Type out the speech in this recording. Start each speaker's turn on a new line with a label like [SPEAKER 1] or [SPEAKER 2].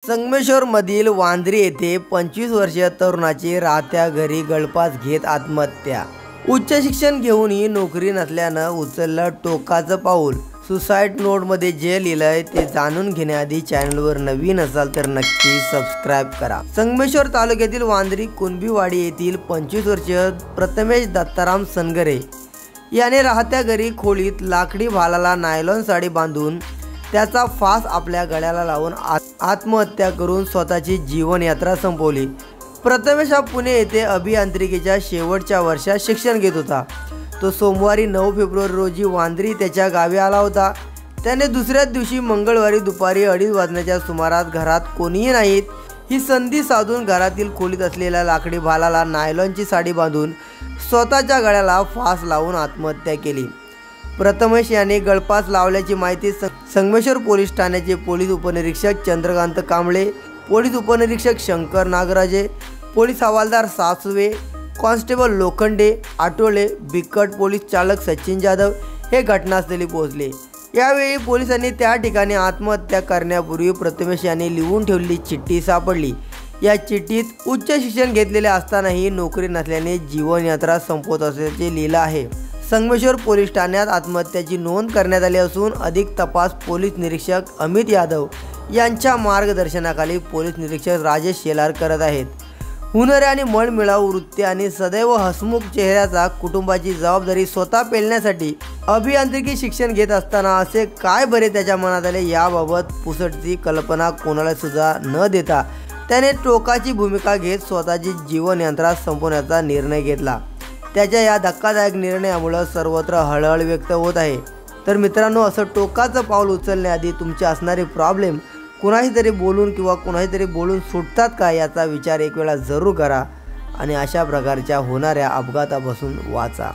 [SPEAKER 1] संगमेश्वरमधील वांद्री येथे 25 वर्षीय तरुणाची राहत्या घरी गळफास घेत आत्महत्या। उच्च शिक्षण घेऊनही नोकरी नसल्यानं उचललं टोकाचं पाऊल। सुसाईड नोटमध्ये जे लिहिलंय ते जाणून घेण्याआधी चॅनलवर नवीन असाल तर नक्की सबस्क्राइब करा। संगमेश्वर तालुक्यातील वांद्री कुणबीवाडी येथील 25 वर्षीय प्रथमेश दत्ताराम सनगरे याने राहत्या घरी खोलीत लाकडी भालाला नायलॉन साडी बांधून त्याचा फास आपल्या गळ्याला लावून आत्महत्या करून स्वतःची जीवनयात्रा संपवली। प्रथमेश हा पुणे येथे अभियांत्रिकीच्या शेवटच्या वर्षात शिक्षण घेत होता। तो सोमवारी 9 फेब्रुवारी रोजी वांद्री त्याच्या गावी आला होता। त्याने दुसऱ्या दिवशी मंगळवारी दुपारी 2:30 वाजण्याच्या सुमारास घरात कोणीही नाहीत ही संधी साधून घरातील खोलीत असलेल्या लाकडी भालाला नायलॉनची साडी बांधून स्वतःच्या गळ्याला फास लावून आत्महत्या केली। प्रथमेश याने गळफास लावल्याची माहिती संगमेश्वर पोलीस ठाण्याचे पोलीस उपनिरीक्षक चंद्रकांत कांबळे, पोलीस उपनिरीक्षक शंकर नागराजे, पोलीस हवालदार सासवे, कॉन्स्टेबल लोखंडे, आटोळे, बिकट पोलीस चालक सचिन जाधव हे घटनास्थळी पोहोचले। यावेळी पोलिसांनी त्या ठिकाणी आत्महत्या करण्यापूर्वी प्रथमेश यांनी लिहून ठेवलेली चिठ्ठी सापडली। या चिठ्ठीत उच्च शिक्षण घेतलेले असतानाही नोकरी नसल्याने जीवनयात्रा संपवत असल्याचे लिहिलं आहे। संगमेश्वर पोलीस ठाण्यात आत्महत्याची नोंद करण्यात आली असून अधिक तपास पोलीस निरीक्षक अमित यादव यांच्या मार्गदर्शनाखाली पोलीस निरीक्षक राजेश शेलार करत आहेत। हुनर आणि मनमिळावू वृत्ती आणि सदैव हसमुख चेहऱ्याचा कुटुंबाची जबाबदारी स्वतः पेलण्यासाठी अभियांत्रिकी शिक्षण घेत असताना असे काय बरे त्याच्या मनात आले याबाबत पुसटची कल्पना कोणाला सुद्धा न देता त्याने टोकाची भूमिका घेत स्वतःची जीवनयात्रा संपवण्याचा निर्णय घेतला। त्याच्या या धक्कादायक निर्णयामुळे सर्वत्र हळहळ व्यक्त होत आहे। तर मित्रांनो, असं टोकाचं पाऊल उचलण्याआधी तुमचे असणारे प्रॉब्लेम कुणाशी तरी बोलून किंवा कुणाशी तरी बोलून सुटतात का याचा विचार एक वेळा जरूर करा आणि अशा प्रकारच्या होणाऱ्या अपघातापासून वाचा।